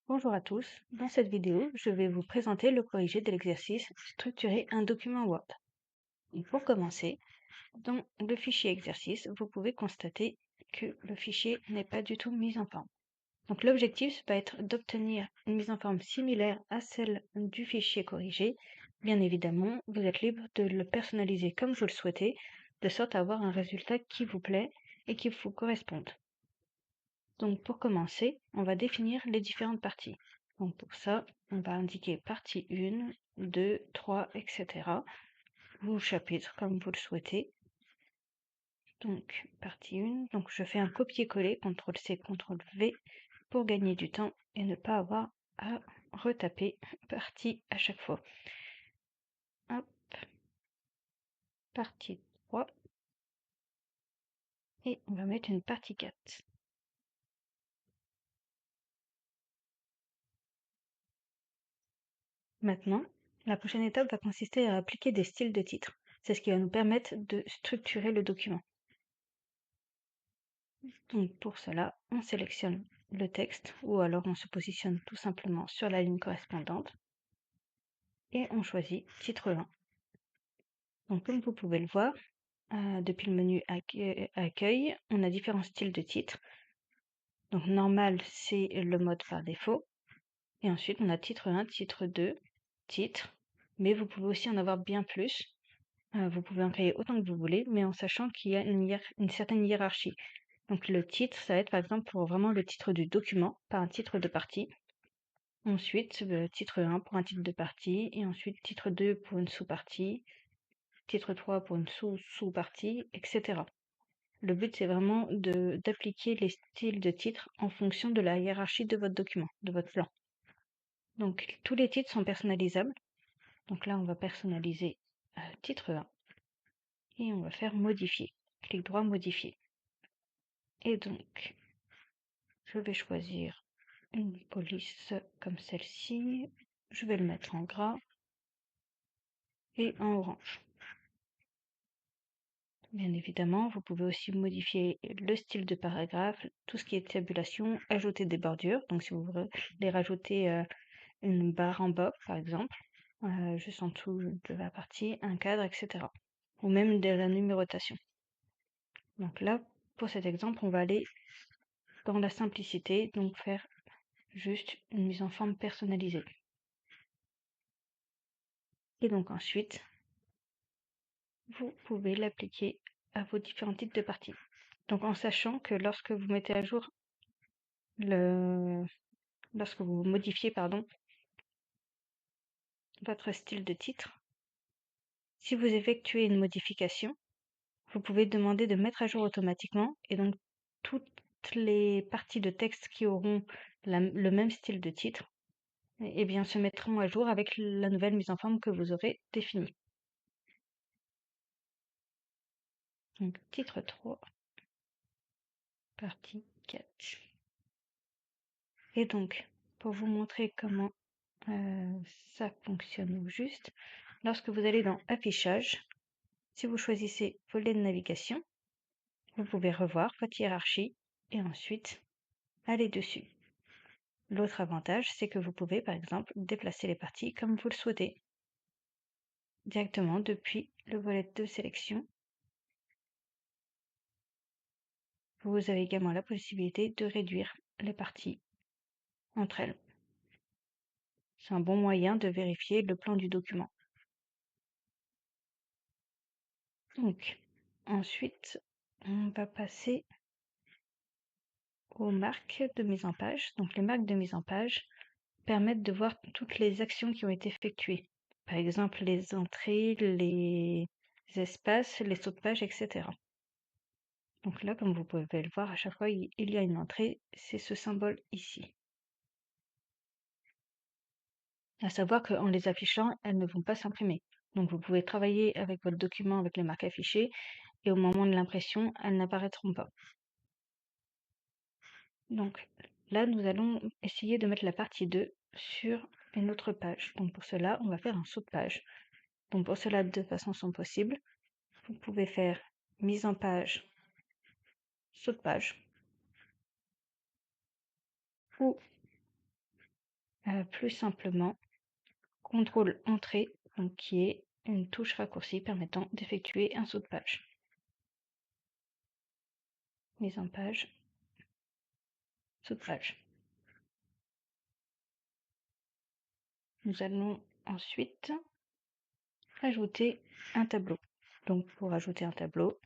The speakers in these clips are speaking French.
Bonjour à tous, dans cette vidéo, je vais vous présenter le corrigé de l'exercice Structurer un document Word. Et pour commencer, dans le fichier exercice, vous pouvez constater que le fichier n'est pas du tout mis en forme. Donc l'objectif va être d'obtenir une mise en forme similaire à celle du fichier corrigé. Bien évidemment, vous êtes libre de le personnaliser comme vous le souhaitez, de sorte à avoir un résultat qui vous plaît et qui vous corresponde. Donc pour commencer, on va définir les différentes parties. Donc pour ça, on va indiquer partie 1, 2, 3, etc. ou chapitre comme vous le souhaitez. Donc partie 1, donc je fais un copier-coller, CTRL-C, CTRL-V pour gagner du temps et ne pas avoir à retaper partie à chaque fois. Hop, partie 3 et on va mettre une partie 4. Maintenant, la prochaine étape va consister à appliquer des styles de titre. C'est ce qui va nous permettre de structurer le document. Donc pour cela, on sélectionne le texte ou alors on se positionne tout simplement sur la ligne correspondante et on choisit titre 1. Donc comme vous pouvez le voir, depuis le menu accueil, on a différents styles de titres. Donc normal, c'est le mode par défaut. Et ensuite, on a titre 1, titre 2, titre. Mais vous pouvez aussi en avoir bien plus. Vous pouvez en créer autant que vous voulez, mais en sachant qu'il y a une certaine hiérarchie. Donc le titre, ça va être par exemple pour vraiment le titre du document, pas un titre de partie. Ensuite, titre 1 pour un titre de partie, et ensuite titre 2 pour une sous-partie, titre 3 pour une sous-sous-partie, etc. Le but, c'est vraiment d'appliquer les styles de titres en fonction de la hiérarchie de votre document, de votre plan. Donc tous les titres sont personnalisables. Donc là, on va personnaliser titre 1 et on va faire modifier. Clic droit, modifier. Et donc, je vais choisir une police comme celle-ci. Je vais le mettre en gras et en orange. Bien évidemment, vous pouvez aussi modifier le style de paragraphe, tout ce qui est tabulation, ajouter des bordures. Donc si vous voulez rajouter une barre en bas, par exemple, juste en dessous de la partie, un cadre, etc. Ou même de la numérotation. Donc là, pour cet exemple, on va aller dans la simplicité, donc faire juste une mise en forme personnalisée. Et donc ensuite, vous pouvez l'appliquer à vos différents types de parties. Donc en sachant que lorsque vous mettez à jour lorsque vous modifiez, votre style de titre, si vous effectuez une modification, vous pouvez demander de mettre à jour automatiquement et donc toutes les parties de texte qui auront le même style de titre, eh bien, se mettront à jour avec la nouvelle mise en forme que vous aurez définie. Donc, titre 3, partie 4. Et donc, pour vous montrer comment ça fonctionne au juste, lorsque vous allez dans Affichage, si vous choisissez Volet de navigation, vous pouvez revoir votre hiérarchie et ensuite aller dessus. L'autre avantage, c'est que vous pouvez, par exemple, déplacer les parties comme vous le souhaitez, directement depuis le volet de sélection. Vous avez également la possibilité de réduire les parties entre elles. C'est un bon moyen de vérifier le plan du document. Donc, ensuite, on va passer aux marques de mise en page. Donc, les marques de mise en page permettent de voir toutes les actions qui ont été effectuées. Par exemple, les entrées, les espaces, les sauts de page, etc. Donc là, comme vous pouvez le voir, à chaque fois, il y a une entrée, c'est ce symbole ici. À savoir qu'en les affichant, elles ne vont pas s'imprimer. Donc vous pouvez travailler avec votre document avec les marques affichées et au moment de l'impression, elles n'apparaîtront pas. Donc là, nous allons essayer de mettre la partie 2 sur une autre page. Donc pour cela, on va faire un saut de page. Donc pour cela, deux façons sont possibles. Vous pouvez faire mise en page, saut de page, ou plus simplement CTRL Entrée, donc qui est une touche raccourcie permettant d'effectuer un saut de page. Mise en page, saut de page. Nous allons ensuite ajouter un tableau. Donc pour ajouter un tableau,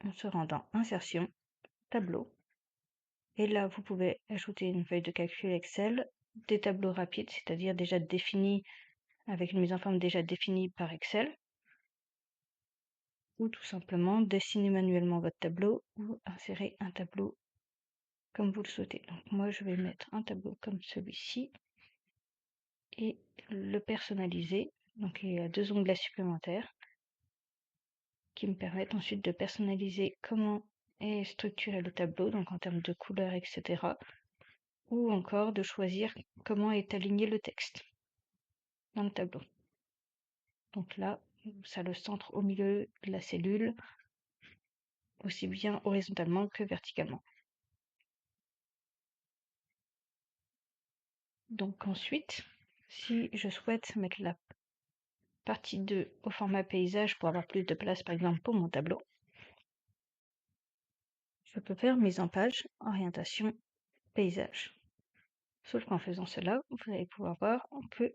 on se rend dans Insertion, Tableau. Et là, vous pouvez ajouter une feuille de calcul Excel, des tableaux rapides, c'est-à-dire déjà définis, avec une mise en forme déjà définie par Excel, ou tout simplement dessiner manuellement votre tableau ou insérer un tableau comme vous le souhaitez. Donc moi, je vais mettre un tableau comme celui-ci et le personnaliser. Donc il y a 2 onglets supplémentaires qui me permettent ensuite de personnaliser comment est structuré le tableau, donc en termes de couleurs, etc. Ou encore de choisir comment est aligné le texte dans le tableau. Donc là, ça le centre au milieu de la cellule, aussi bien horizontalement que verticalement. Donc ensuite, si je souhaite mettre la partie 2 au format paysage pour avoir plus de place par exemple pour mon tableau, je peux faire mise en page, orientation, paysage. Sauf qu'en faisant cela, vous allez pouvoir voir que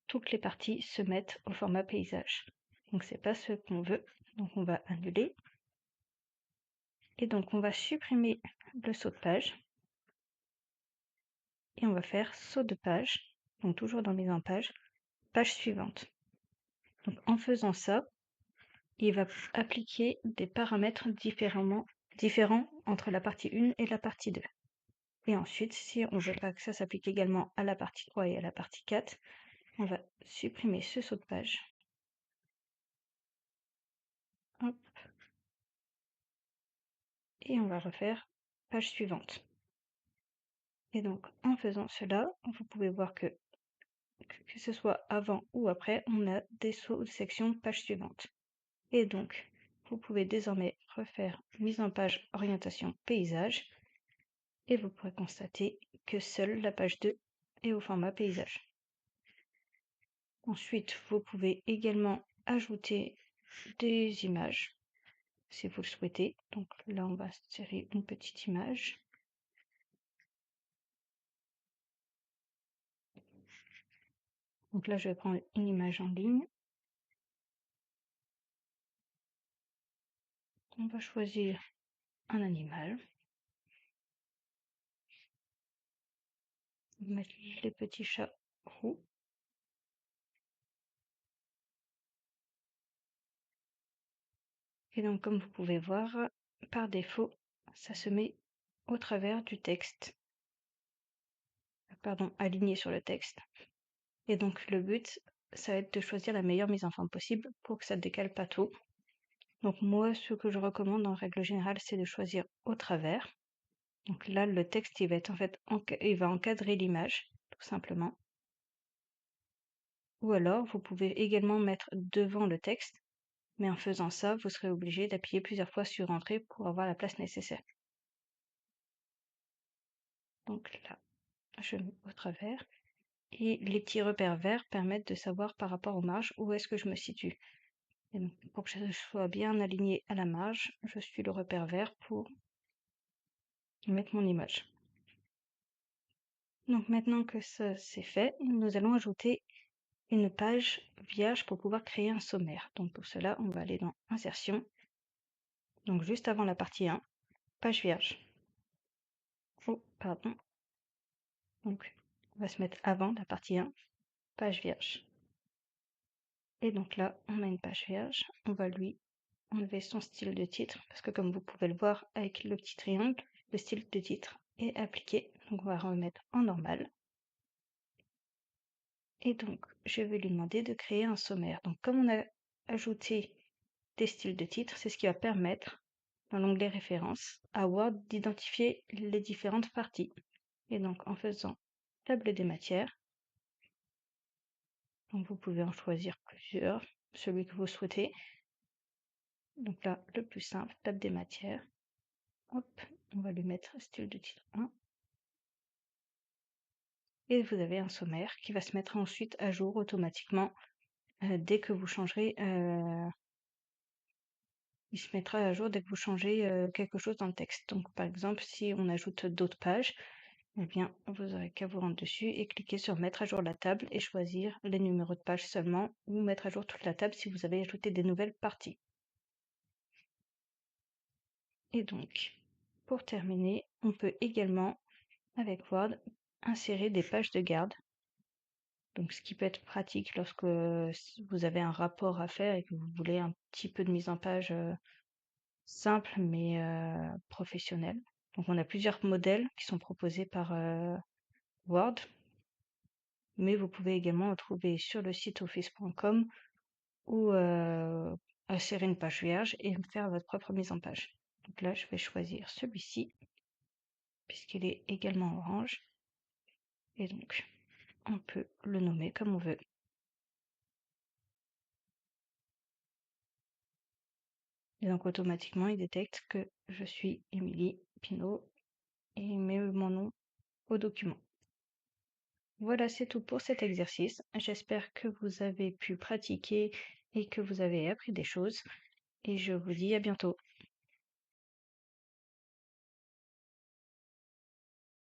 toutes les parties se mettent au format paysage. Donc c'est pas ce qu'on veut, donc on va annuler. Et donc on va supprimer le saut de page. Et on va faire saut de page, donc toujours dans mise en page, page suivante. Donc en faisant ça, il va appliquer des paramètres différents entre la partie 1 et la partie 2. Et ensuite, si on veut pas que ça s'applique également à la partie 3 et à la partie 4, on va supprimer ce saut de page. Hop. Et on va refaire page suivante. Et donc, en faisant cela, vous pouvez voir que ce soit avant ou après, on a des sauts de section page suivante. Et donc, vous pouvez désormais refaire mise en page orientation paysage et vous pourrez constater que seule la page 2 est au format paysage. Ensuite, vous pouvez également ajouter des images si vous le souhaitez. Donc là, on va insérer une petite image. Donc là, je vais prendre une image en ligne. On va choisir un animal. On va mettre les petits chats roux. Et donc, comme vous pouvez voir, par défaut, ça se met au travers du texte. Pardon, aligné sur le texte. Et donc, le but, ça va être de choisir la meilleure mise en forme possible pour que ça ne décale pas trop. Donc, moi, ce que je recommande en règle générale, c'est de choisir au travers. Donc là, le texte, il va être en fait, il va encadrer l'image, tout simplement. Ou alors, vous pouvez également mettre devant le texte, mais en faisant ça, vous serez obligé d'appuyer plusieurs fois sur Entrée pour avoir la place nécessaire. Donc là, je mets au travers. Et les petits repères verts permettent de savoir par rapport aux marges où est-ce que je me situe. Et donc, pour que je sois bien aligné à la marge, je suis le repère vert pour mettre mon image. Donc maintenant que ça c'est fait, nous allons ajouter une page vierge pour pouvoir créer un sommaire. Donc pour cela, on va aller dans Insertion, donc juste avant la partie 1, page vierge. Oh, pardon. Donc on va se mettre avant la partie 1, page vierge. Et donc là, on a une page vierge, on va lui enlever son style de titre, parce que comme vous pouvez le voir avec le petit triangle, le style de titre est appliqué. Donc on va remettre en normal. Et donc, je vais lui demander de créer un sommaire. Donc comme on a ajouté des styles de titre, c'est ce qui va permettre, dans l'onglet références, à Word d'identifier les différentes parties. Et donc en faisant table des matières, donc vous pouvez en choisir plusieurs, celui que vous souhaitez. Donc là, le plus simple, table des matières. Hop, on va lui mettre style de titre 1. et vous avez un sommaire qui va se mettre ensuite à jour automatiquement dès que vous changerez. Il se mettra à jour dès que vous changez quelque chose dans le texte. Donc par exemple, si on ajoute d'autres pages, eh bien vous aurez qu'à vous rendre dessus et cliquer sur mettre à jour la table et choisir les numéros de page seulement ou mettre à jour toute la table si vous avez ajouté des nouvelles parties. Et donc, pour terminer, on peut également, avec Word, insérer des pages de garde. Donc, ce qui peut être pratique lorsque vous avez un rapport à faire et que vous voulez un petit peu de mise en page simple mais professionnelle. Donc, on a plusieurs modèles qui sont proposés par Word, mais vous pouvez également en trouver sur le site office.com ou insérer une page vierge et faire votre propre mise en page. Donc là, je vais choisir celui-ci puisqu'il est également orange. Et donc, on peut le nommer comme on veut. Et donc, automatiquement, il détecte que je suis Émilie Pinault et il met mon nom au document. Voilà, c'est tout pour cet exercice. J'espère que vous avez pu pratiquer et que vous avez appris des choses. Et je vous dis à bientôt.